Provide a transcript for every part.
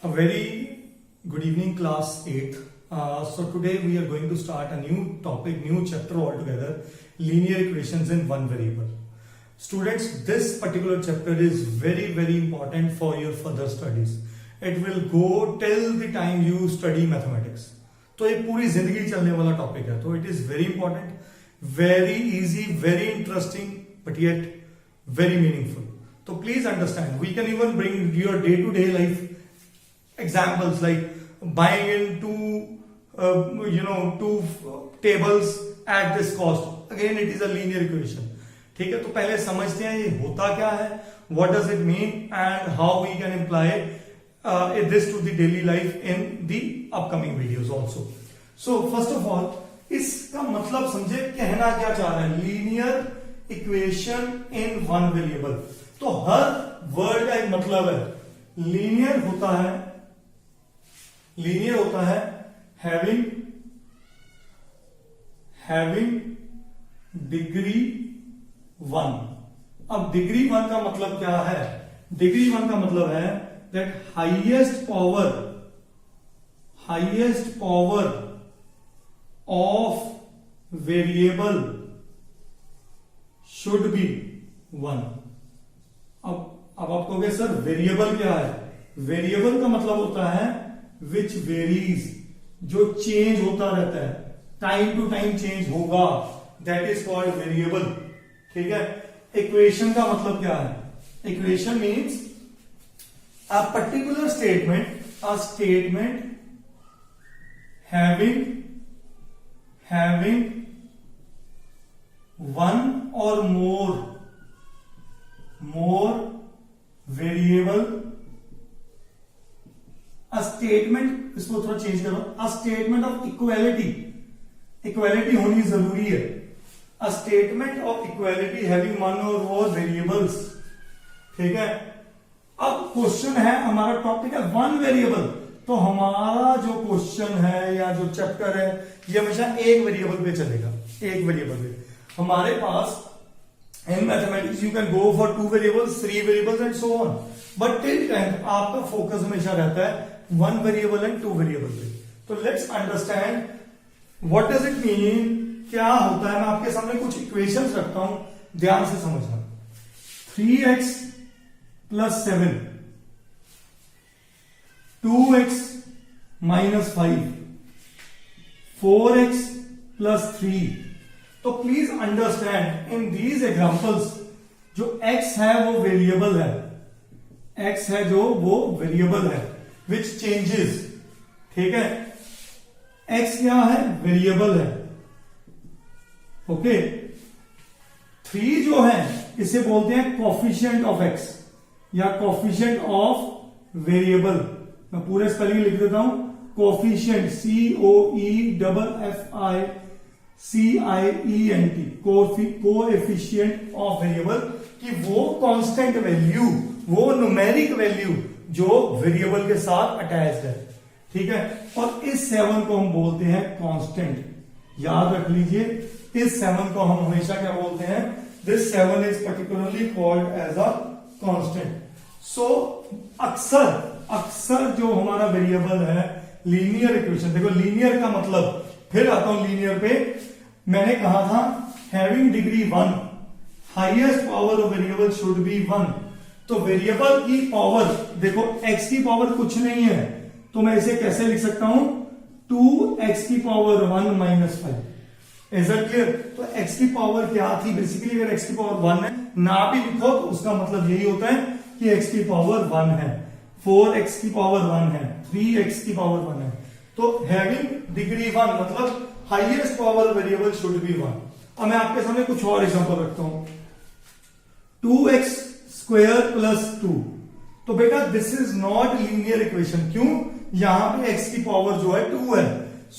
A very good evening, class 8th. So today we are going to start a new topic, new chapter altogether, linear equations in one variable. Students, this particular chapter is very important for your further studies. It will go till the time you study mathematics. तो ये पूरी जिंदगी चलने वाला topic है, तो it is very important, very easy, very interesting, but yet very meaningful. तो please understand, we can even bring your day to day life examples like buying in two tables at this cost. Again, it is a linear equation. ठीक है, तो पहले समझते हैं ये होता क्या है, what does it mean and how we can apply this to the daily life in the upcoming videos also. So first of all, इसका मतलब समझे, कहना क्या चाह रहा है, linear equation in one variable. तो हर वर्ड का एक मतलब है. लीनियर होता है having डिग्री 1. अब डिग्री 1 का मतलब क्या है? डिग्री 1 का मतलब है that highest power of variable should be 1. अब आप कहोगे सर वेरिएबल क्या है? वेरिएबल का मतलब होता है विच वेरीज, जो चेंज होता रहता है, टाइम टू टाइम चेंज होगा, दैट इज कॉल्ड वेरिएबल. ठीक है. इक्वेशन का मतलब क्या है? Equation means a particular statement, a statement having one और मोर वेरिएबल. अ स्टेटमेंट, इसको थोड़ा चेंज करो, अ स्टेटमेंट ऑफ इक्वालिटी होनी जरूरी है. A statement of equality having one और मोर वेरिएबल्स. ठीक है. अब क्वेश्चन है, हमारा टॉपिक है वन वेरिएबल, तो हमारा जो क्वेश्चन है या जो चैप्टर है ये हमेशा एक वेरिएबल पे चलेगा. एक वेरिएबल पे हमारे पास in mathematics you can go for 2 variables, 3 variables and so on, but till 10th आपका फोकस हमेशा रहता है 1 variable and 2 variable पे. तो let's understand what does it mean, क्या होता है. मैं आपके सामने कुछ इक्वेशंस रखता हूं, ध्यान से समझना. 3x plus 7, 2x minus 5, 4x plus 3. तो please understand, in these examples जो x है वो वेरिएबल है, x है जो वो वेरिएबल है विच चेंजेस. ठीक है. x क्या है? वेरिएबल है. ओके. 3 जो है इसे बोलते हैं कोफिशिएंट ऑफ x या कोफिशिएंट ऑफ वेरिएबल. मैं पूरे स्पेलिंग लिख देता हूं. Coefficient, COEFFICIENT, coefficient of variable, कि वो कांस्टेंट वैल्यू, वो न्यूमेरिक वैल्यू जो वेरिएबल के साथ अटैच्ड है. ठीक है. और इस 7 को हम बोलते हैं कांस्टेंट. याद रख लीजिए, इस 7 को हम हमेशा क्या बोलते हैं? This 7 is particularly called as a constant. So अक्सर जो हमारा वेरिएबल है लीनियर इक्वेशन, देखो लीनियर का मतलब, फिर आता हूं लीनियर पे. मैंने कहा था having degree 1, highest power of variable should be 1. तो वेरिएबल की पावर, देखो x की पावर कुछ नहीं है, तो मैं इसे कैसे लिख सकता हूं? 2x की power 1 minus 5. Is it clear? तो x की पावर क्या थी? बेसिकली अगर x की पावर 1 है, ना भी लिखो तो उसका मतलब यही होता है कि x की पावर 1 है, 4x की पावर 1 है, 3x की पावर 1 है. तो हैविंग डिग्री 1 मतलब highest power variable should be 1. अब मैं आपके सामने कुछ और एग्जांपल रखता हूं. 2x square plus 2. तो बेटा this is not linear equation. क्यों? यहां पे x की पावर जो है 2 है.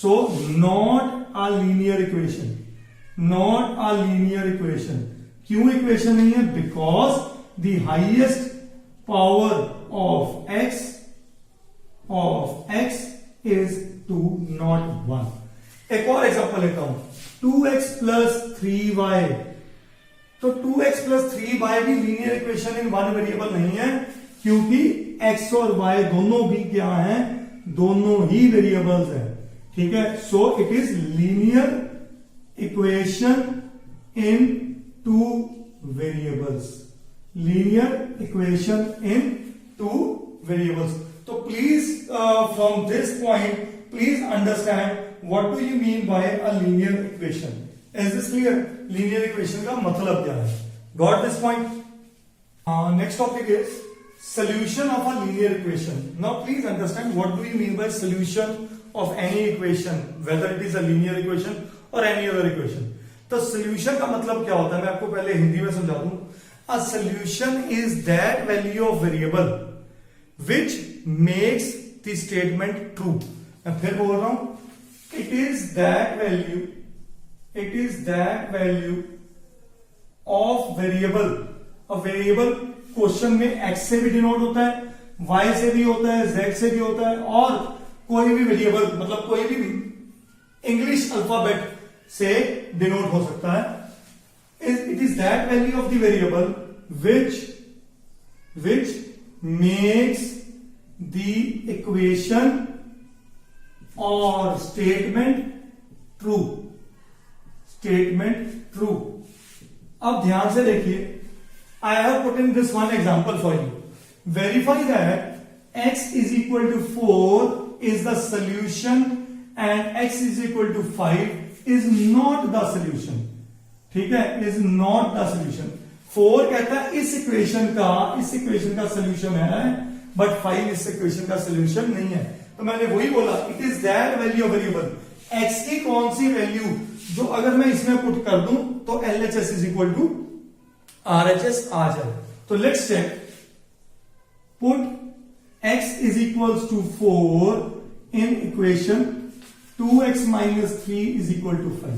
So not a linear equation. Not a linear equation. क्यों इक्वेशन नहीं है? Because the highest power of x is 2 not 1. एक और एग्जांपल लेता हूं. 2x plus 3y. तो 2x plus 3y भी linear equation in one variable नहीं है, क्योंकि x और y दोनों भी क्या हैं, दोनों ही वेरिएबल्स हैं, ठीक है। So it is linear equation in two variables, linear equation in two variables. तो please from this point please understand what do you mean by a linear equation. Is this clear? Linear equation का मतलब क्या है? Got this point? Next topic is solution of a linear equation. Now please understand what do you mean by solution of any equation, whether it is a linear equation or any other equation. तो solution का मतलब क्या होता है, मैं आपको पहले हिंदी में समझा दूं। A solution is that value of variable which makes the statement true. मैं फिर बोल रहा हूं, it is that value of variable, a variable question में x से भी डिनोट होता है, y से भी होता है, z से भी होता है, और कोई भी वेरिएबल मतलब कोई भी इंग्लिश अल्फाबेट से डिनोट हो सकता है। It is that value of the variable which makes the equation और स्टेटमेंट ट्रू। अब ध्यान से देखिए, I have put in this one example for you. Verify that x is equal to 4 is the solution and x is equal to 5 is not the solution. ठीक है, is not the solution. 4 कहता है इस equation का solution है, but 5 इस equation का solution नहीं है। तो मैंने वही बोला, it is that value of variable, x की कौन सी वैल्यू जो अगर मैं इसमें पुट कर दूं तो LHS is equal to RHS आ जाए। तो let's check, put x is equals to 4 in equation 2x minus 3 is equal to 5।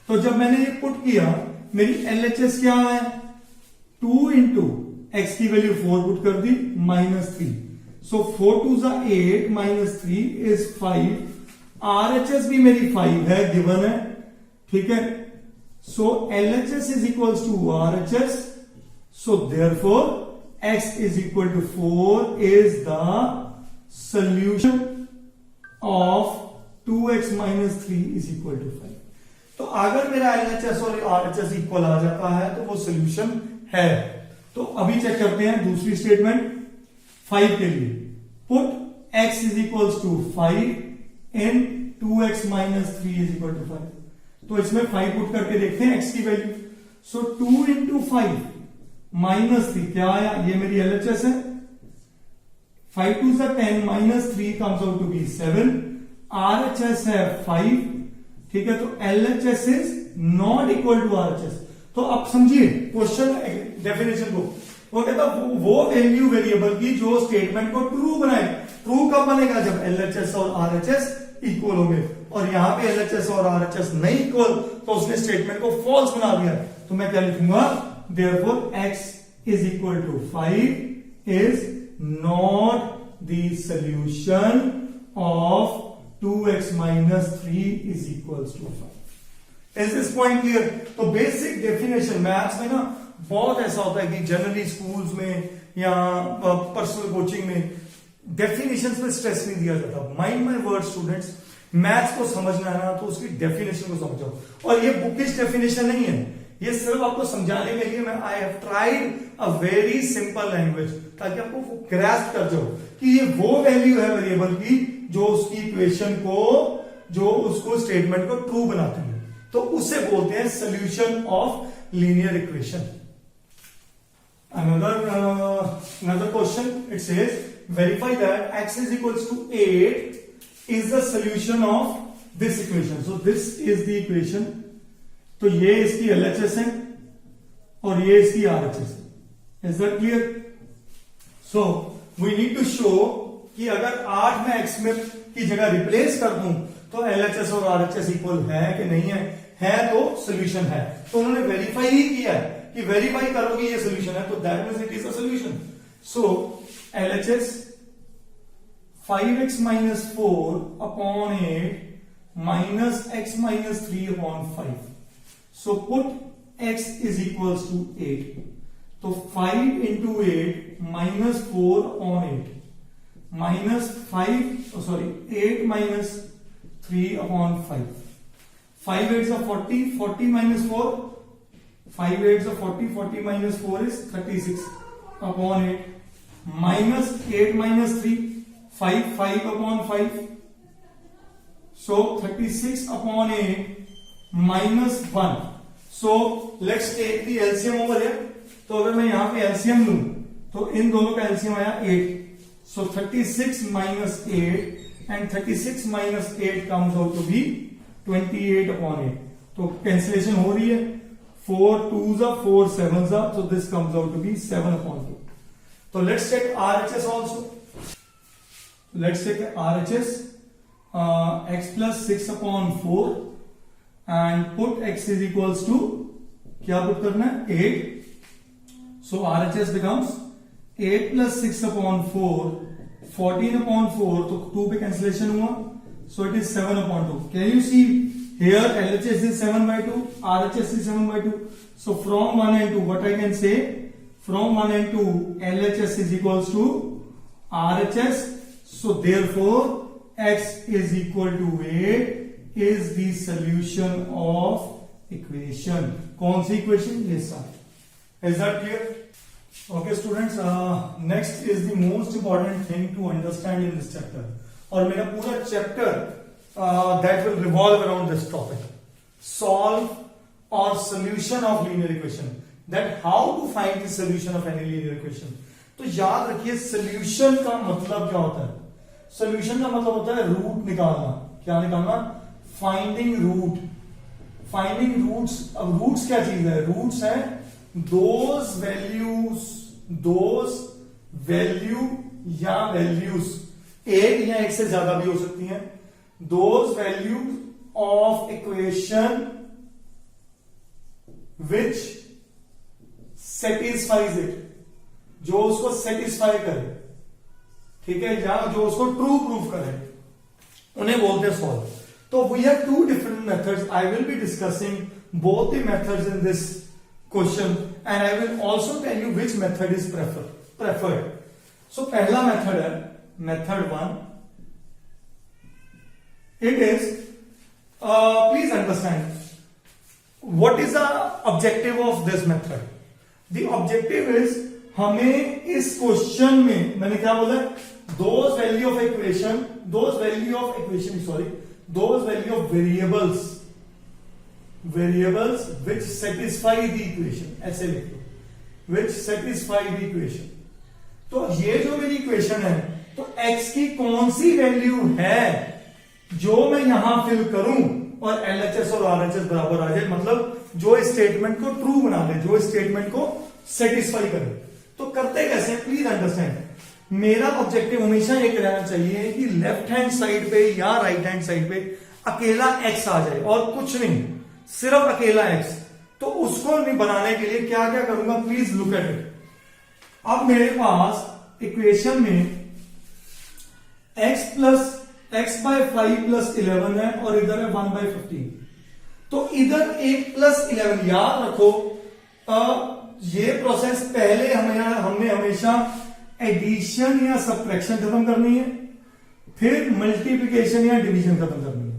तो जब मैंने ये पुट किया, मेरी LHS क्या है, 2 इंटू एक्स की वैल्यू 4 पुट कर दी -3, सो 4 2 जा 8 माइनस 3 इज 5। RHS भी मेरी 5 है, गिवन है, ठीक है। So LHS is equals to RHS. So therefore x is equal to 4 is the solution of 2x minus 3 is equal to 5. तो अगर मेरा LHS और RHS इक्वल आ जाता है तो वो सोल्यूशन है। तो अभी चेक करते हैं दूसरी स्टेटमेंट 5 के लिए। Put x is equals to 5 in 2x minus 3 is equal to 5। तो इसमें 5 पुट करके देखते हैं x की वैल्यू। सो 2 इंटू 5 -3 क्या आया, ये मेरी LHS है। 5 2 से 10 -3 comes out to be 7। RHS है 5, ठीक है। तो LHS is not equal to RHS। तो अब समझिए क्वेश्चन डेफिनेशन को, वो कहता वो वैल्यू वेरिएबल की जो स्टेटमेंट को ट्रू बनाए। ट्रू कब बनेगा, जब LHS और RHS इक्वल होंगे, और यहां पे LHS और RHS नहीं इक्वल तो उसने स्टेटमेंट को फॉल्स बना दिया। तो मैं क्या लिखूंगा, therefore x is equal to 5 is not the solution of 2x minus 3 is equal to 5। Is this point clear? तो बेसिक डेफिनेशन मैथ्स में ना बहुत ऐसा होता है कि जनरली स्कूल्स में या पर्सनल कोचिंग में डेफिनेशन पे स्ट्रेस नहीं दिया जाता। Mind my word students, maths को समझना है ना तो उसकी डेफिनेशन को समझो। और ये बुकिश डेफिनेशन नहीं है, ये सिर्फ आपको समझाने के लिए मैं I have tried a very simple language, ताकि आपको ग्रैस्प कर जाओ कि ये वो वैल्यू है वेरिएबल की जो उसकी इक्वेशन को, जो उसको स्टेटमेंट को ट्रू बनाती है। तो उसे बोलते हैं solution of linear equation. Another question, it says verify that x is equals to 8 is the solution of this equation. So this is the equation. तो ये इसकी LHS है और ये इसकी RHS है। Is that clear? So we need to show कि अगर 8 में x में की जगह रिप्लेस कर दूं तो LHS और RHS इक्वल है कि नहीं है तो सोल्यूशन है। तो उन्होंने वेरीफाई ही किया है कि वेरीफाई करोगे ये सोल्यूशन है, तो that means it is a solution. So LHS 5x minus 4 upon 8 minus x minus 3 upon 5. So put x is equals to 8. तो 5 into 8 minus 4 upon 8 8 minus 3 upon 5, 5 8 40, 40 minus 4, 5 8 40, 40 minus 4 is 36 upon 8, minus 8 minus 3, 5, 5 upon 5, so 36 upon 8 minus 1. So let's take the LCM over here. तो अगर मैं यहां पे LCM लूं तो इन दोनों का LCM आया 8. So 36 minus 8 and 36 minus 8 comes out to be 28 upon 8. तो कैंसिलेशन हो रही है, 4 2s are 4 7s are, so this comes out to be 7 upon 2. So let's check RHS also. Let's check RHS. X plus 6 upon 4 and put x is equals to, क्या put करना है, 8. So RHS becomes 8 plus 6 upon 4, 14 upon 4, तो 2 पे cancellation हुआ, so it is 7 upon 2. Can you see here LHS is 7 by 2, RHS is 7 by 2. So from 1 and 2, what I can say, from 1 and 2, LHS is equals to RHS. So therefore x is equal to 8 is the solution of equation. कौन सी equation? Yes sir. Is that clear? Okay students, next is the most important thing to understand in this chapter. और मेरा पूरा chapter that will revolve around this topic. Solve or solution of linear equation. That how to find the solution of any linear equation. तो याद रखिए solution का मतलब क्या होता है? Solution का मतलब होता है रूट निकालना. क्या निकालना? Finding root. Finding roots. अब roots क्या चीज है? Roots है those value या values, एक या एक से ज्यादा भी हो सकती हैं, those values of equation which satisfies it, जो उसको satisfy करे, ठीक है, या जो उसको true proof करे, उन्हें बोलते हैं solve. तो we have two different methods. I will be discussing both the methods in this question and I will also tell you which method is preferred. So पहला method है method 1. It is please understand what is the objective of this method. The objective is हमें इस question में मैंने क्या बोला, those value of variables which satisfy the equation, ऐसे लिख लो, which satisfy the equation. तो ये जो मेरी इक्वेशन है, तो x की कौन सी वैल्यू है जो मैं यहां फिल करूं और LHS और RHS बराबर आ जाए, मतलब जो स्टेटमेंट को ट्रू बना दे, जो स्टेटमेंट को सेटिस्फाई करे. तो करते कैसे, प्लीज अंडरस्टैंड. मेरा ऑब्जेक्टिव हमेशा ये रहना चाहिए कि लेफ्ट हैंड साइड पे या राइट हैंड साइड पे अकेला x आ जाए और कुछ नहीं, सिर्फ अकेला x. तो उसको नहीं बनाने के लिए क्या क्या करूंगा, प्लीज लुक एट इट. अब मेरे पास इक्वेशन में x by 5 plus 11 है और इधर है 1 by 15. तो इधर एक प्लस 11, याद रखो ये प्रोसेस पहले हमने हमेशा एडिशन या सब्ट्रैक्शन खत्म करनी है, फिर मल्टीप्लिकेशन या डिवीजन खत्म करनी है.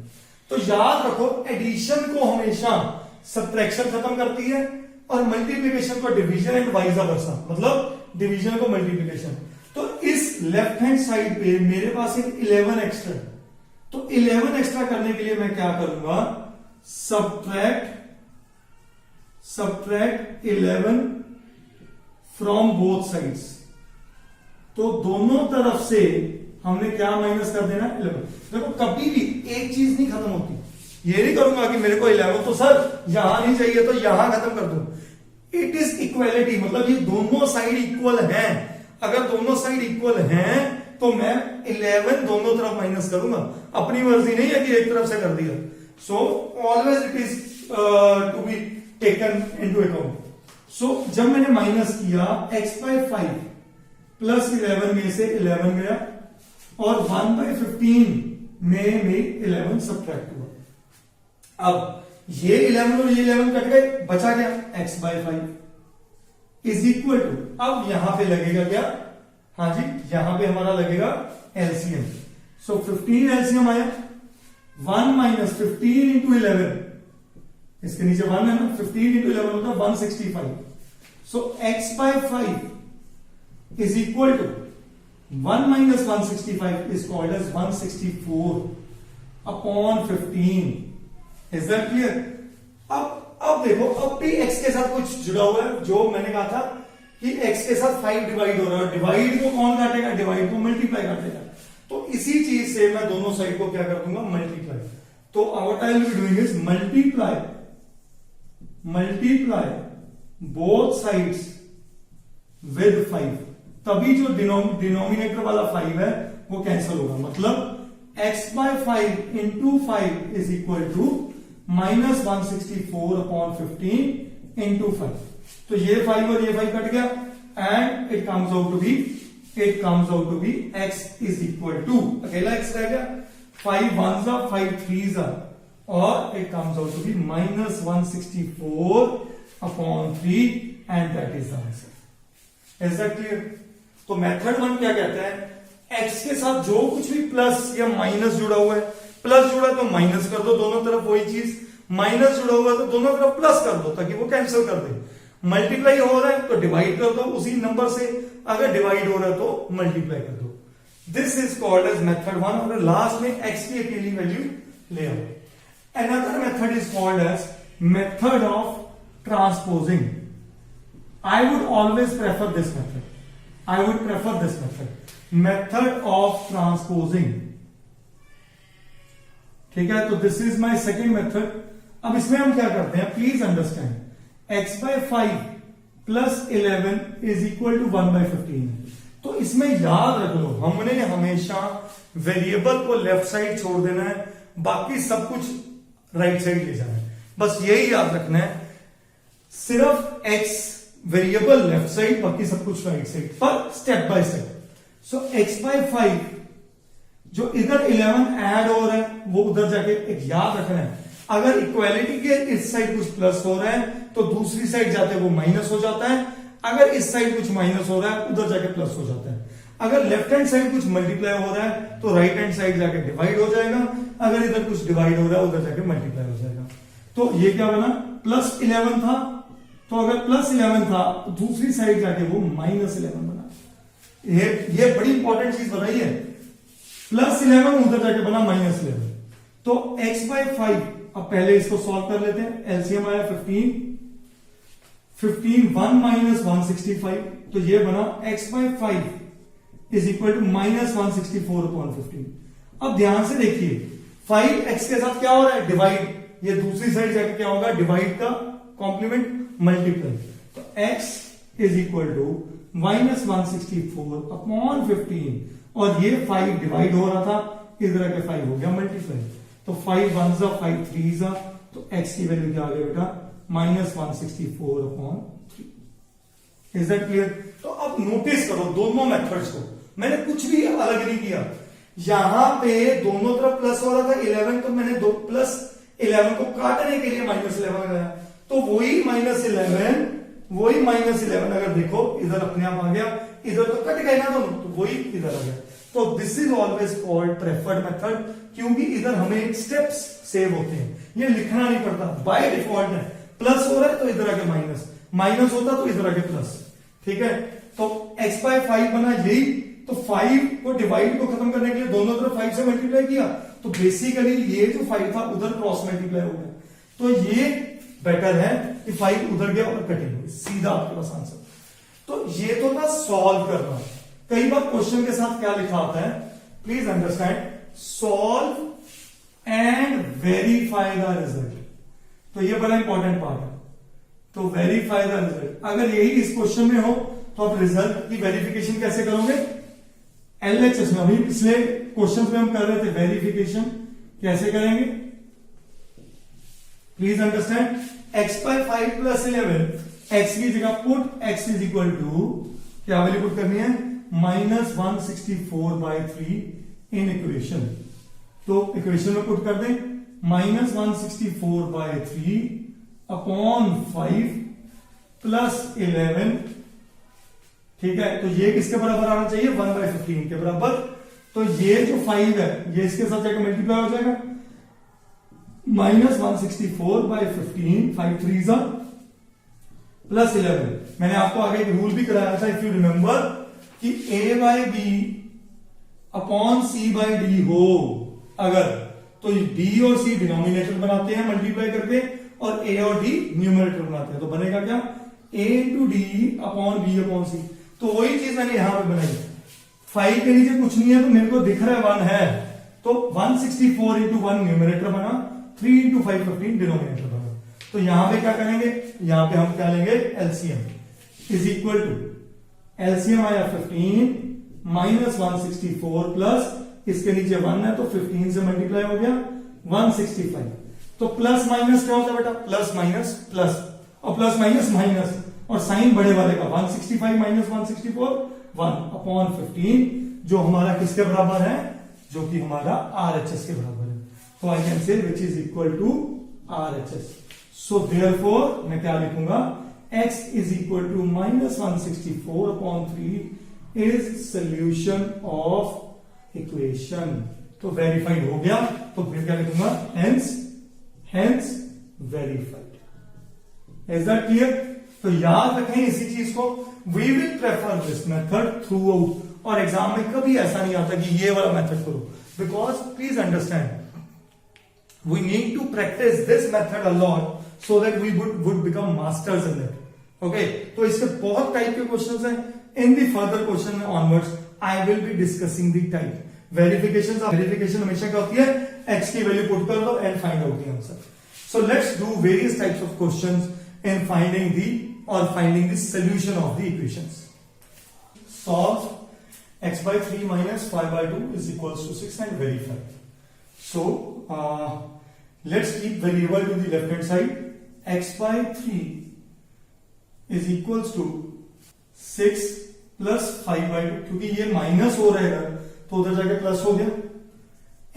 तो याद रखो एडिशन को हमेशा सब्ट्रैक्शन खत्म करती है और मल्टीप्लिकेशन को डिवीजन एंड वाइस वर्सा, मतलब डिवीजन को मल्टीप्लिकेशन. तो इस लेफ्ट हैंड साइड पे मेरे पास एक 11 एक्स्ट्रा. तो 11 एक्स्ट्रा करने के लिए मैं क्या करूंगा, सब्ट्रैक्ट 11 फ्रॉम बोथ साइड्स. तो दोनों तरफ से हमने क्या माइनस कर देना, 11. देखो कभी भी एक चीज नहीं खत्म होती. ये नहीं करूंगा कि मेरे को 11 तो सर यहां नहीं चाहिए तो यहां खत्म कर दूं. इट इज इक्वलिटी, मतलब ये दोनों साइड इक्वल हैं. अगर दोनों साइड इक्वल हैं तो मैं 11 दोनों तरफ माइनस करूंगा. अपनी मर्जी नहीं है कि एक तरफ से कर दिया. So always it is to be taken into account. So जब मैंने माइनस किया x by 5 प्लस 11 में से 11 गया और 1 by 15 में 11 सब्ट्रैक्ट हुआ. अब ये 11 और ये 11 कट गए, बचा क्या, x by 5 is equal to, अब यहां पे लगेगा क्या, हाँ जी, यहां पे हमारा लगेगा एलसीएम। सो 15 एलसीएम आया, 1 माइनस 15 इंटू 11, इसके नीचे 1 है ना, 15 इंटू 11 होता है 165। So x by 5 is equal to 1 minus 165 is called as 164 upon 15। Is that clear? अब देखो, अब भी x के साथ कुछ जुड़ा हुआ है, जो मैंने कहा था कि x के साथ 5 डिवाइड हो रहा है, डिवाइड को कौन काटेगा? डिवाइड को मल्टीप्लाई काटेगा। तो इसी चीज से मैं दोनों साइड को क्या कर दूंगा? मल्टीप्लाई। तो what I will be doing is multiply both sides with 5, तभी जो डिनोमिनेटर वाला 5 है वो कैंसिल होगा। मतलब x by 5 into 5 is equal to minus 164 upon 15 into 5। तो ये 5 और ये 5 कट गया, and it comes out to be x is equal to, अकेला x रह गया, 5 1s are 5 3s are, और it comes out to be minus 164 upon 3, and that is the answer. Is that clear? तो method 1 क्या कहता है? x के साथ जो कुछ भी प्लस या माइनस जुड़ा हुआ है, प्लस जुड़ा तो माइनस कर दो दोनों तरफ, वही चीज माइनस जुड़ा हुआ है तो दोनों तरफ प्लस कर दो ताकि वो कैंसिल कर दे। मल्टीप्लाई हो रहा है तो डिवाइड कर दो उसी नंबर से, अगर डिवाइड हो रहा है तो मल्टीप्लाई कर दो। This is called as method 1, और लास्ट में x की अकेली वैल्यू ले आओ। Another method is called as method of transposing. I would always prefer this method. Method of transposing. ठीक है, तो this is my second method. अब इसमें हम क्या करते हैं, please understand, x by 5 plus 11 is equal to 1 by 15। तो इसमें याद रख लो, हमने हमेशा वेरिएबल को लेफ्ट साइड छोड़ देना है, बाकी सब कुछ राइट साइड ले जाना है, बस यही याद रखना है। सिर्फ x वेरिएबल लेफ्ट साइड, बाकी सब कुछ राइट साइड, पर step by step. So x by 5 जो इधर 11 ऐड हो रहा है वो उधर जाके एक याद रखना है, अगर इक्वालिटी के इस साइड कुछ प्लस हो रहा है तो दूसरी साइड जाते वो माइनस हो जाता है, अगर इस साइड कुछ माइनस हो रहा है उधर जाके प्लस हो जाता है, अगर लेफ्ट हैंड साइड कुछ मल्टीप्लाई हो रहा है तो राइट हैंड साइड जाके डिवाइड हो जाएगा, अगर इधर कुछ डिवाइड हो रहा है उधर जाके मल्टीप्लाई हो जाएगा। तो ये क्या बना, प्लस 11 था, तो अगर प्लस 11 था तो दूसरी साइड जाके वो माइनस 11 बना। ये बड़ी इंपॉर्टेंट चीज बताई है, प्लस 11 उधर जाके बना माइनस 11। तो x बाय 5, अब पहले इसको सॉल्व कर लेते हैं। एलसीएम आया 15 1 माइनस 165, तो ये बना x by 5 is equal to minus 164 upon 15। अब ध्यान से देखिए, 5x के साथ क्या हो रहा है, डिवाइड, ये दूसरी साइड जाके क्या होगा, डिवाइड का कॉम्प्लीमेंट मल्टीप्लाई, तो x is equal to minus 164 upon 15, और ये 5 डिवाइड हो रहा था, इधर के 5 हो गया मल्टीप्लाई, तो 5 1s are 5 3s are, तो x की वैल्यू क्या आ गया बेटा, minus 164 upon 3। Is that clear? तो अब नोटिस करो दोनों मेथड्स को, मैंने कुछ भी अलग नहीं किया, यहां पे दोनों तरफ प्लस हो रहा था 11, तो मैंने दो प्लस 11 को काटने के लिए माइनस 11 लगाया, तो वही माइनस 11 अगर देखो इधर अपने आप आ गया, इधर तो कट गए ना दोनों, तो वही इधर आ गया। तो this is always called preferred method, क्योंकि इधर हमें स्टेप्स सेव होते हैं, ये लिखना नहीं पड़ता, बाय डिफॉल्ट है, प्लस हो रहा है तो इधर आके माइनस, माइनस होता तो इधर आके प्लस। ठीक है, तो x बाय 5 बना यही, तो 5 को डिवाइड को खत्म करने के लिए दोनों तरफ 5 से मल्टीप्लाई किया, तो बेसिकली ये जो 5 था उधर क्रॉस मल्टीप्लाई हो गया, तो ये बेटर है कि 5 उधर गया और कटिंग हुई, सीधा आपके पास आंसर। तो ये तो था सॉल्व करना। कई बार क्वेश्चन के साथ क्या लिखा होता है, please understand, solve and verify the result, तो ये बड़ा इंपॉर्टेंट पार्ट है। तो वेरीफाई द रिजल्ट, अगर यही इस क्वेश्चन में हो तो आप रिजल्ट की वेरिफिकेशन कैसे करोगे, एलएचएस में, अभी पिछले क्वेश्चन में हम कर रहे थे वेरिफिकेशन कैसे करेंगे, please understand, x by 5 plus 11, x की जगह put x is equal to क्या वैल्यू पुट करनी है, माइनस 164 बाय 3 इन इक्वेशन, तो इक्वेशन में पुट कर दें, माइनस 164 बाय 3 अपॉन 5 प्लस 11 ठीक है, तो ये किसके बराबर आना चाहिए, 1/15 के बराबर। तो ये जो 5 है ये इसके साथ जाकर मल्टीप्लाई हो जाएगा, -164/15, 5 3 प्लस 11। मैंने आपको आगे एक रूल भी कराया था, इफ यू रिमेंबर, कि a/b अपॉन c/d हो अगर, तो d और c डिनोमिनेटर बनाते हैं मल्टीप्लाई करके, और a और d न्यूमरेटर बनाते हैं, तो बनेगा क्या, a into D upon b upon c। तो वही चीज मैंने यहां पे बनाई, 5 के नीचे कुछ नहीं है, तो मेरे को दिख रहा है 1 है, तो 164 इंटू 1 न्यूमरेटर बना, 3 इंटू 5 15 डिनोमिनेटर बना। तो यहां पे क्या करेंगे, यहां पे हम क्या लेंगे, LCM is equal to, LCM आया 15 माइनस 164 प्लस, इसके नीचे 1 है तो 15 से मल्टीप्लाई हो गया 165। तो प्लस माइनस क्या होता है बेटा, प्लस माइनस प्लस, और प्लस माइनस माइनस, और साइन बड़े वाले का 165 माइनस 164 1 अपॉन 15, जो हमारा किसके बराबर है, जो कि हमारा आरएचएस के बराबर है। तो I can say which is equal to RHS. So therefore मैं क्या लिखूंगा, x is equal to -164 upon 3 is solution of equation. तो वेरीफाइड हो गया, तो फिर क्या लिखूंगा, hence verified. Is that clear? तो याद रखें इसी चीज को, we will prefer this method throughout, और एग्जाम में कभी ऐसा नहीं आता कि ये वाला मेथड करो, because please understand we need to practice this method a lot so that we would become masters in it. Okay, तो इसके बहुत टाइप के क्वेश्चंस हैं. In the further question onwards I will be discussing the type. Verification हमेशा क्या होती है, x की वैल्यू पुट कर दो and find out the answer. So let's do various types of questions in finding the solution of the equations. Solve x by 3 minus 5 by 2 is equals to 6 and verify. So let's keep variable to the left hand side. X by 3 is equals to 6 plus 5 by 2, क्योंकि ये minus हो रहेगा तो उधर जाके plus हो गया.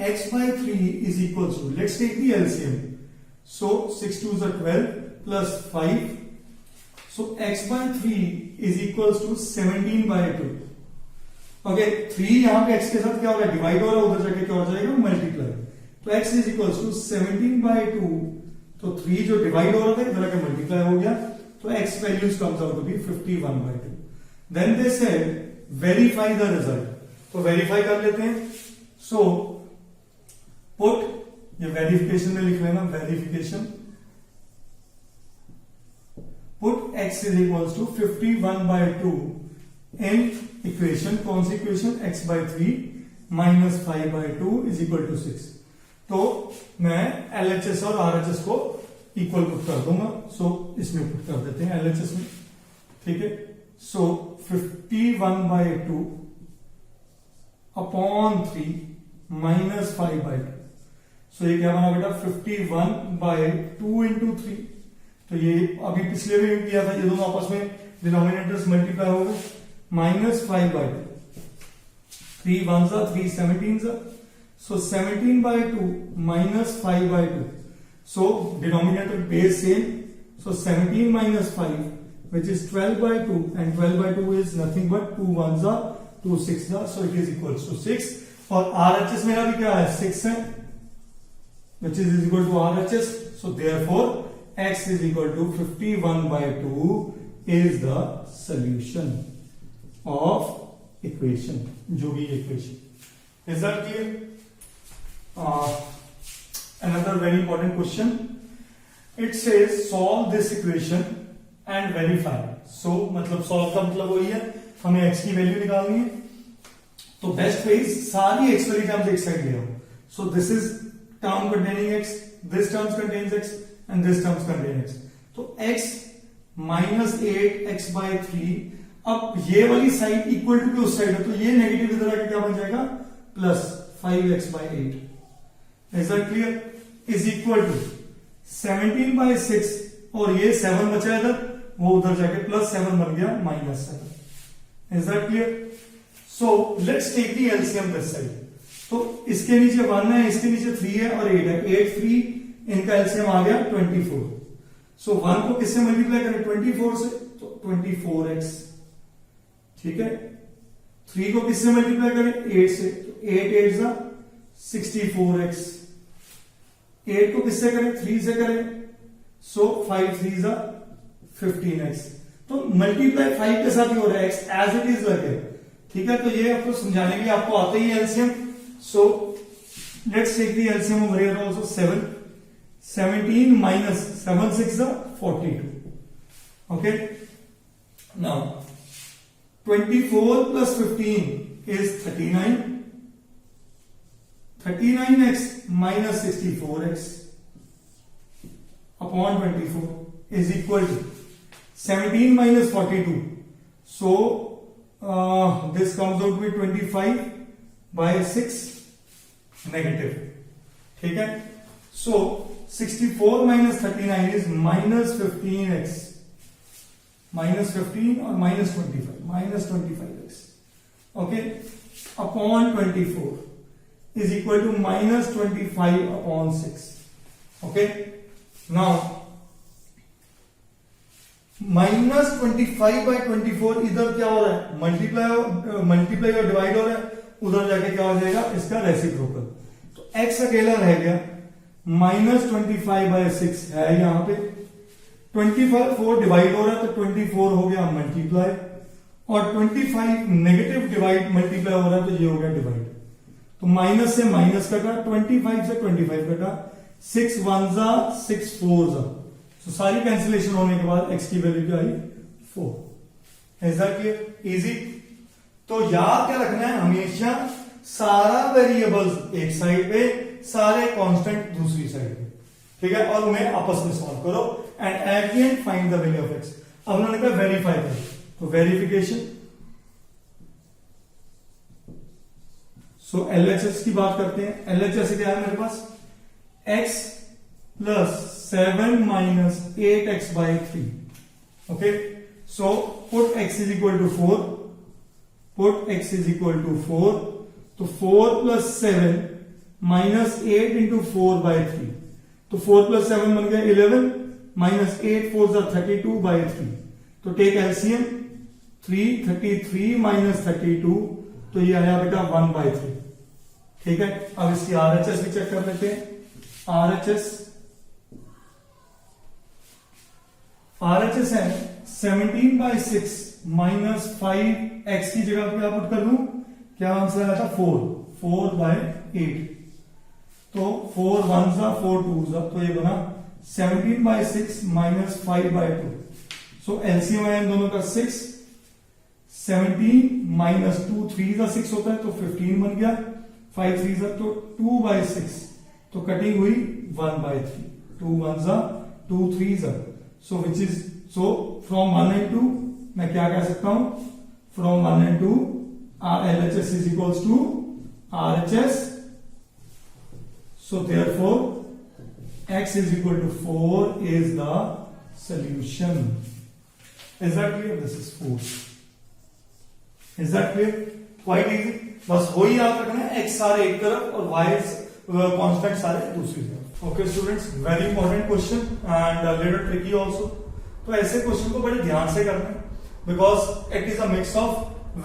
X by 3 is equals to, let's take the LCM. So 6 2s are 12 plus 5. So x by 3 is equals to 17 by 2. Okay, 3 यहां पे x के साथ क्या होगा, डिवाइड हो रहा है, उधर जाके क्या हो जाएगा, मल्टीप्लाई. तो x is equals to 17 by 2, तो 3 जो डिवाइड हो रहा था इधर आके मल्टीप्लाई हो गया, तो x values comes out to be 51 by 2. Then they said verify the result. तो वेरीफाई कर लेते हैं. सो पुट, ये वेरिफिकेशन में लिख लेना, verification put x is equals to 51 by 2 in equation. कौन सी equation, x by 3 minus 5 by 2 is equal to 6. तो मैं LHS और RHS को इक्वल पुट कर दूंगा. सो इसमें पुट कर देते हैं LHS में, ठीक है. सो 51 बाई 2 अपॉन 3 माइनस 5 बाई 2. सो ये क्या बना बेटा, 51 बाई 2 इंटू 3. तो ये अभी पिछले भी किया था, ये दोनों आपस में डिनोमिनेटर्स मल्टीप्लाई हो गए. Minus 5 by 2, 3 1s are 3 17s are. So 17 by 2 minus 5 by 2. So denominator base same. So 17 minus 5, which is 12 by 2, and 12 by 2 is nothing but 2 1s are 2 6s are. So it is equals to 6. और RHS मेरा भी क्या है, 6 है, which is equal to RHS. So therefore x is equal to 51 by 2 is the solution of equation, जो भी equation. Is that clear? Another very important question. It says solve this equation and verify. So मतलब solve का मतलब वही है, हमें x की value निकालनी है. तो बेस्ट वे सारी x वाली टर्म्स एक साइड ले आओ. So this is term containing x, this terms contains x, and this terms contain x. तो x minus 8x by 3. अब ये वाली साइड इक्वल टू उस साइड है, तो ये नेगेटिव इधर आके क्या बन जाएगा, plus 5x by 8. Is that clear? Is equal to 17 by 6, और ये 7 बचा इधर, वो उधर जाके प्लस 7 बन गया minus 7. Is that clear? So let's take the LCM this side. तो इसके नीचे 1 है, इसके नीचे 3 है और 8 है. 8 3 इनका LCM आ गया 24. So 1 को किससे मल्टीप्लाई करें, 24 से, तो 24x. ठीक है, 3 को किससे मल्टीप्लाई करें, 8 से, तो 8 8 जा 64x, 8 को किससे करें, 3 से करें, सो 5 3 जा 15x। तो मल्टीप्लाई 5 के साथ ही हो रहा है, x एज इट इज लगे, ठीक है। तो ये आपको समझाने के लिए आपको आते ही LCM, so let's take the LCM over here also. 7 17 minus 7 6 जा 42, okay। Now 24 plus 15 is 39, 39x minus 64x upon 24 is equal to 17 minus 42, so this comes out to be 25 by 6 negative, ठीक है। So 64 minus 39 is minus 15x, minus 15 or minus 25, minus 25x, okay, upon 24 is equal to minus 25 upon 6, okay। Now minus 25 by 24 इधर क्या हो रहा है, multiply और divide हो रहा है, उधर जाके क्या हो जाएगा, इसका रेसिप्रोकल। तो x अकेला रह गया, माइनस 25 बाय 6 है यहां पे, 24 डिवाइड हो रहा है तो 24 हो गया मल्टीप्लाई, और 25 नेगेटिव डिवाइड मल्टीप्लाई हो रहा है तो ये हो गया डिवाइड। तो माइनस से माइनस कटा, 25 से 25 कटा, 6 1 जा 6 4 जा, तो सारी कैंसिलेशन होने के बाद x की वैल्यू क्या आई, 4। Is that clear, easy. तो याद क्या रखना है, हमेशा सारा वेरिएबल्स एक साइड पे, सारे कांस्टेंट दूसरी साइड पे, ठीक है, और उन्हें आपस में सॉल्व करो and at the end find the value of x। अब उन्होंने कहा वेरीफाई करो, तो वेरिफिकेशन, सो एलएचएस की बात करते हैं। एलएचएस क्या है मेरे पास, x plus 7 minus 8x by 3, okay. So put x is equal to 4, put x is equal to 4, तो 4 प्लस 7 माइनस 8 इंटू 4 बाई 3, तो 4 प्लस 7 बन गया 11, माइनस 8 4 जा 32 बाई 3, तो टेक एलसीएम, 3 33 माइनस 32, तो ये आया बेटा 1 बाई 3, ठीक है। अब इसकी आरएचएस भी चेक कर लेते हैं। आरएचएस है 17 बाई 6 माइनस 5x की जगह पे क्या पुट कर दूं, क्या आंसर आया था 4 बाई 8, तो 4 1 जा 4 2 जा, तो ये बना 17 by 6 minus 5 by 2। So LCM है इन दोनों का 6, 17 माइनस 2 3 जा 6 होता है, तो 15 बन गया, 5 3 जा तो 2 बाई 6, तो कटिंग हुई 1 बाई 3, 2 1 जा 2 3 जा, so which is, so from 1 and 2 मैं क्या कह सकता हूं, from 1 and 2 LHS is equals to RHS, so therefore x is equal to 4 is the solution. Is that clear? This is 4. Is that clear? Quite easy. बस वही याद रखना है, x सारे एक तरफ और y कांस्टेंट सारे दूसरी तरफ। Okay students, very important question and little tricky also. तो ऐसे क्वेश्चन को बड़े ध्यान से करना है, because it is a mix of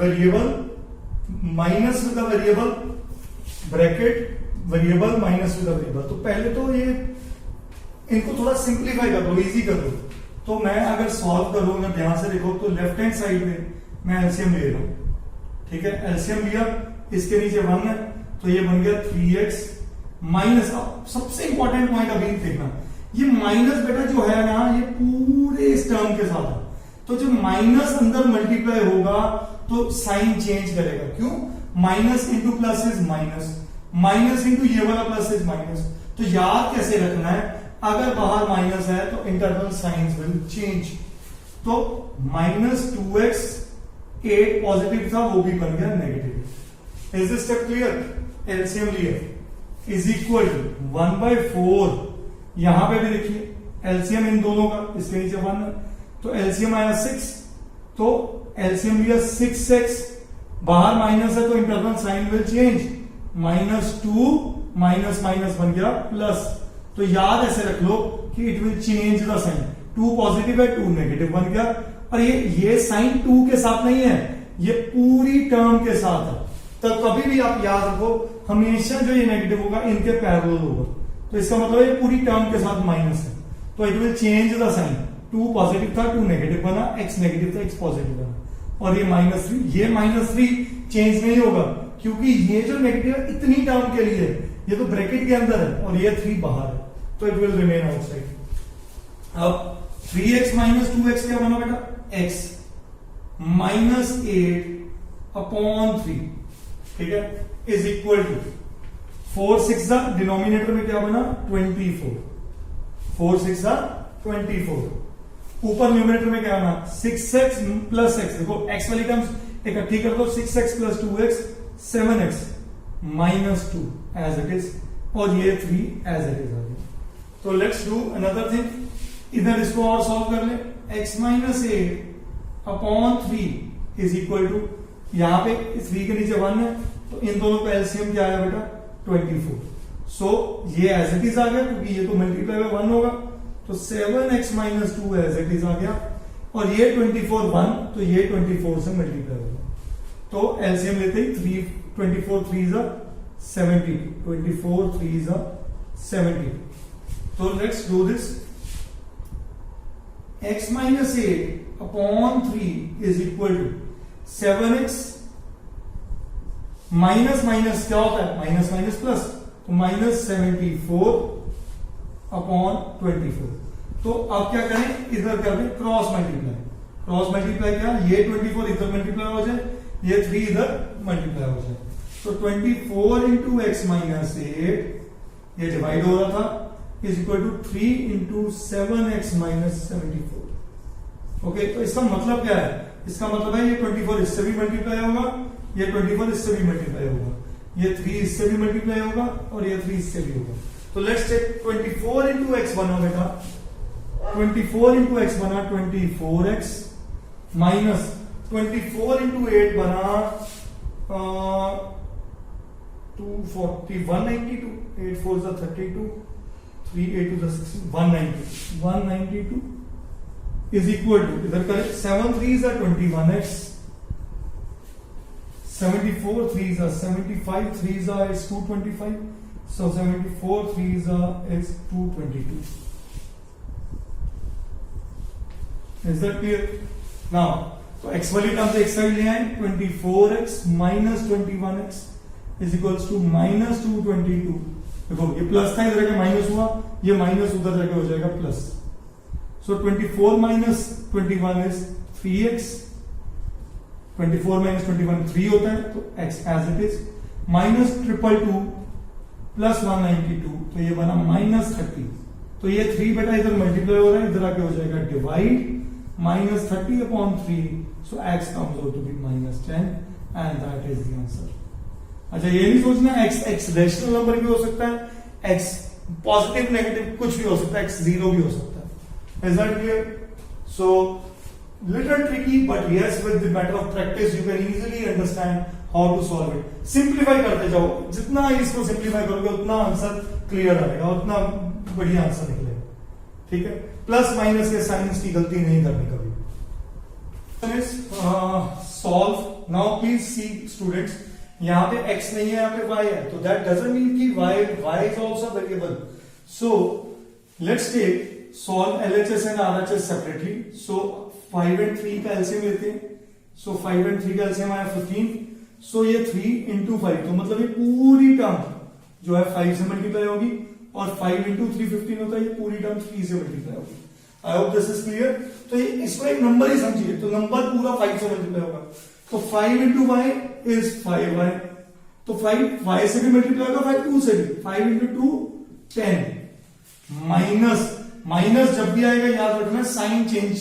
variable minus with the variable, bracket variable minus with the variable. तो पहले तो ये इनको थोड़ा सिंप्लीफाई कर दो, इजी कर दो। तो मैं अगर सॉल्व करूंगा, ध्यान से देखो, तो लेफ्ट हैंड साइड में मैं एलसीएम ले रहा हूं, ठीक है। एलसीएम लिया, इसके नीचे 1 है, तो ये बन गया 3x माइनस। अब सबसे इंपॉर्टेंट पॉइंट अभी देखना, ये माइनस बेटा जो है ना, ये पूरे इस टर्म के साथ है, तो जब माइनस अंदर मल्टीप्लाई होगा तो साइन चेंज करेगा। क्यों? Minus into plus is minus, minus into ये वाला प्लस इज माइनस। तो याद कैसे रखना है, अगर बाहर माइनस है तो इंटरनल साइंस विल चेंज। तो माइनस 2x 8 पॉजिटिव था, वो भी बन गया negative. Is this step clear? LCM लिया इज इक्वल टू 1/4। यहां पे भी देखिए एलसीएम इन दोनों का, इसके नीचे 1 है, तो एलसीएम आया 6, तो एलसीएम लिया 6x, बाहर माइनस है तो internal sign will change, -2 minus minus बन गया प्लस। तो याद ऐसे रख लो कि it will change the sign, 2 positive है 2 नेगेटिव बन गया। और ये साइन 2 के साथ नहीं है, ये पूरी टर्म के साथ है, तो कभी भी आप याद रखो हमेशा जो ये नेगेटिव होगा इनके पैरेलल होगा, तो इसका मतलब ये पूरी टर्म के साथ माइनस है, तो it will change the sign, 2 positive था 2 नेगेटिव बना, x नेगेटिव था x पॉजिटिव बना, और ये -3, ये -3 चेंज नहीं होगा क्योंकि ये जो नेगेटिव है इतनी टर्म के लिए ये तो ब्रैकेट के अंदर है और ये 3 बाहर है, तो इट विल रिमेन आउटसाइड। अब 3x - 2x क्या बना बेटा, x -8/3, ठीक है, इज इक्वल टू 4 6 डिनोमिनेटर में क्या बना 24, 4 6 24, ऊपर न्यूमरेटर में क्या बना 6x + x, देखो x वाली टर्म्स इकट्ठी कर दो, 6x + 2x 7x -2 as it is, और ये 3 एज इट इज आ गया। तो लेट्स डू अनदर थिंग, इधर इसको और सॉल्व कर ले, x -8/3 इज इक्वल टू, यहां पे 3 के नीचे 1 है तो इन दोनों का एलसीएम क्या आया बेटा 24, सो ये एज इट इज आ गया क्योंकि ये तो मल्टीप्लाई बाय 1 होगा, तो 7x - 2 एज इट इज आ गया, और ये 24 1, तो ये 24 से मल्टीप्लाई होगा, तो एलसीएम लेते ही 24 3 72, 24 3 72, तो let's do this, x -8/3 is equal to 7x minus minus क्या होता है माइनस माइनस प्लस, तो -74/24, तो अब क्या करें, इधर कर दें क्रॉस मल्टीप्लाई, क्रॉस मल्टीप्लाई क्या, ये 24 इधर मल्टीप्लाई हो जाए, ये 3 इधर मल्टीप्लाई हो जाए, तो 24 × x - 8 ये डिवाइड हो रहा था is equal to 3 × 7x - 74, okay, तो इसका मतलब क्या है, इसका मतलब है ये 24 इससे भी मल्टीप्लाई होगा, ये 24 इससे भी मल्टीप्लाई होगा, ये 3 इससे भी मल्टीप्लाई होगा, और ये 3 इससे भी होगा, तो लेट्स टेक 24 × x बना बेटा, 24 × x बना 24x माइनस 24 × 8 बना 240 192, 8 4 32, 3 8 2 16 192 इज इक्वल टू, इधर करें 7 3 21x, 74 3 75 3 is 225, so 74 3 is 222. Is that clear? Now, तो x वाली टर्म से एक साइड ले आए, 24x - 21x is equals to -222, देखो ये प्लस था इधर का माइनस हुआ, ये माइनस उधर जाके हो जाएगा प्लस, so 24 - 21 is 3x, 24 - 21 3 होता है, तो x एज इट इज, -222 + 192, तो ये बना -30, तो ये 3 बेटा इधर मल्टीप्लाई हो रहा है, इधर आके हो जाएगा divide, -30/3, so x comes out to be -10 and that is the answer। अच्छा, ये नहीं सोचना x रेशनल नंबर भी हो सकता है, x पॉजिटिव नेगेटिव कुछ भी हो सकता है, x 0 भी हो सकता है, is that clear? So little tricky, but yes, with the matter of practice you can easily understand how to solve it. Simplify करते जाओ, जितना इसको सिंप्लीफाई करोगे उतना आंसर क्लियर आएगा, उतना बढ़िया आंसर निकलेगा, ठीक है, प्लस माइनस के साइंस की गलती नहीं करनी कभी। Solve now, please see students, यहाँ पे x नहीं है, यहाँ पे y है, तो दैट डजंट मीन कि y is also variable, so let's take solve LHS and RHS separately. So 5 and 3 का एलसीएम लेते हैं, so 5 and 3 का एलसीएम आया 15, so ये 3 × 5, तो मतलब ये पूरी टर्म जो है 5 से मल्टीप्लाई होगी, और 5 × 3 15 होता है, ये पूरी टर्म 3 से मल्टीप्लाई होगी। I hope this is clear. तो ये इसको एक नंबर ही समझिए, तो नंबर पूरा 5 से मल्टीप्लाई होगा, तो 5 × y इज 5y, तो 5 y से भी मल्टीप्लाई होगा, 5 2 से भी, 5 × 2 10, माइनस जब भी आएगा याद रखना sign change,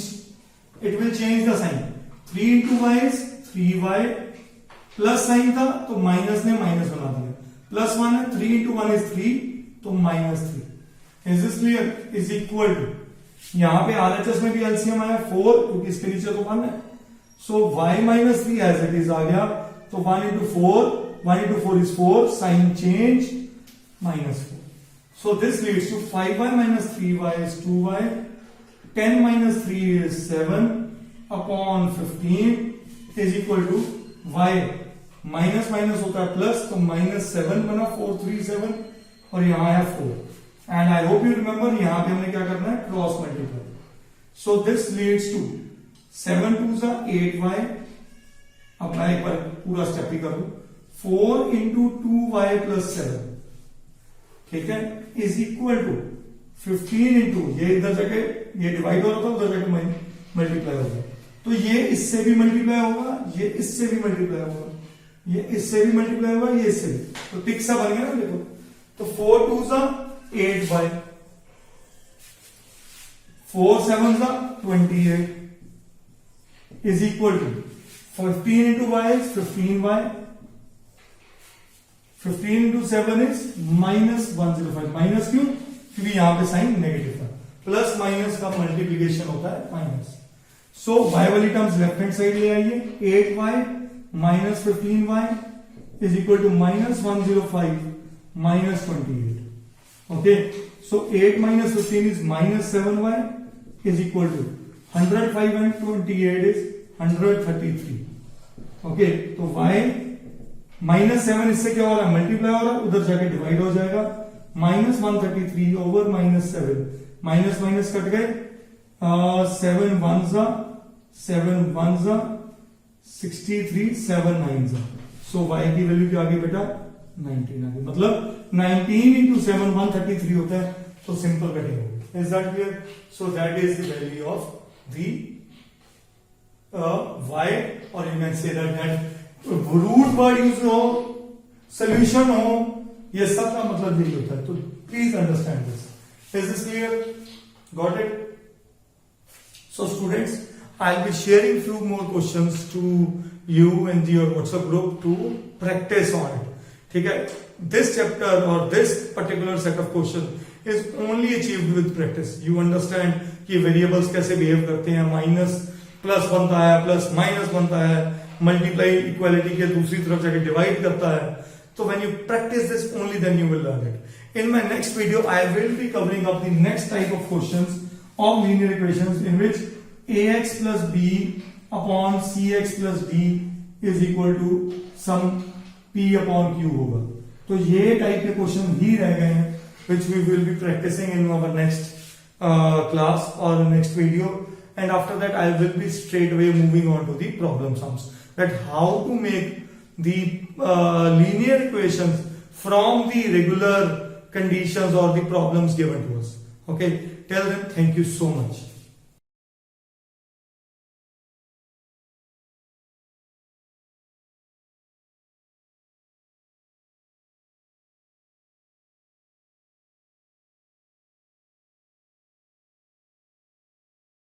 it will change the sign, 3 × y is 3y, plus sign था तो माइनस ने माइनस बना दिया, +1 है, 3 × 1 इज 3, तो -3, is this clear, is equal to, यहां पे आरएचएस में भी एलसीएम आया 4, क्योंकि इसके नीचे तो 1 है, so y - 3 as it is आ गया, तो 1 × 4 is 4, sign change -4, so this leads to 5y - 3y is 2y, 10 - 3 is 7/15, is equal to y minus minus होता है प्लस, तो -7 बना 437 और यहां आया 4. And I hope you remember यहां पे हमने क्या करना है, cross multiply. So this leads to 7 2 सा 8y. अब मैं एक बार पूरा स्टेप ही करूं. 4 इंटू 2y प्लस 7, ठीक है, इज इक्वल टू 15 इंटू, ये इधर जाके ये डिवाइड हो रहा था, उधर जाके मल्टीप्लाई होगा. तो ये इससे भी मल्टीप्लाई होगा, ये इससे भी मल्टीप्लाई होगा, ये इससे भी मल्टीप्लाई होगा, ये इससे भी. तो टिक सा बन गया ना देखो. तो 4 2 सा 8y, 4 7 सा 28 is equal to 15 into y is 15y, 15 into 7 is -105. Minus क्यों? क्योंकि यहां पे साइन नेगेटिव था. प्लस माइनस का मल्टीप्लीकेशन होता है माइनस. सो y वाली टर्म्स लेफ्ट हैंड साइड ले आइए. 8y minus 15y is equal to -105 -28. Okay, so 8 minus 15 is -7y is equal to 105 and 28 is 133. Okay, तो y -7 इससे क्या हो रहा है, मल्टीप्लाई हो रहा है, उधर जाके डिवाइड हो जाएगा. -133 ओवर -7, माइनस माइनस कट गए. 7 1 जा 63, 7 9 जा. सो y की वैल्यू क्या आ गई बेटा, 19 आ गई. मतलब 19 इंटू 7 133 होता है. तो सिंपल कटिंग होगी. Is that clear? So that is the value of the y, और you can say that root word use हो, सोल्यूशन हो, ये सब का मतलब यही होता है. तो please understand this. Is this clear? Got it? So students, I'll be sharing few more questions to you in your WhatsApp group to practice on it. ठीक है? This chapter or this particular set of questions is only achieved with practice. You understand कि variables कैसे behave करते हैं, minus plus बनता है, plus minus बनता है, मल्टीप्लाई इक्वालिटी के दूसरी तरफ जाके डिवाइड करता है. So when you practice this, only then you will learn it. In my next video, I will be covering up the next type of questions of linear equations in which ax plus b upon cx plus d is equal to sum p upon q होगा. तो ये type के question ही रह गए हैं which we will be practicing in our next class or next video, and after that I will be straight away moving on to the problem sums, that how to make the linear equations from the regular conditions or the problems given to us. Okay, till then, thank you so much.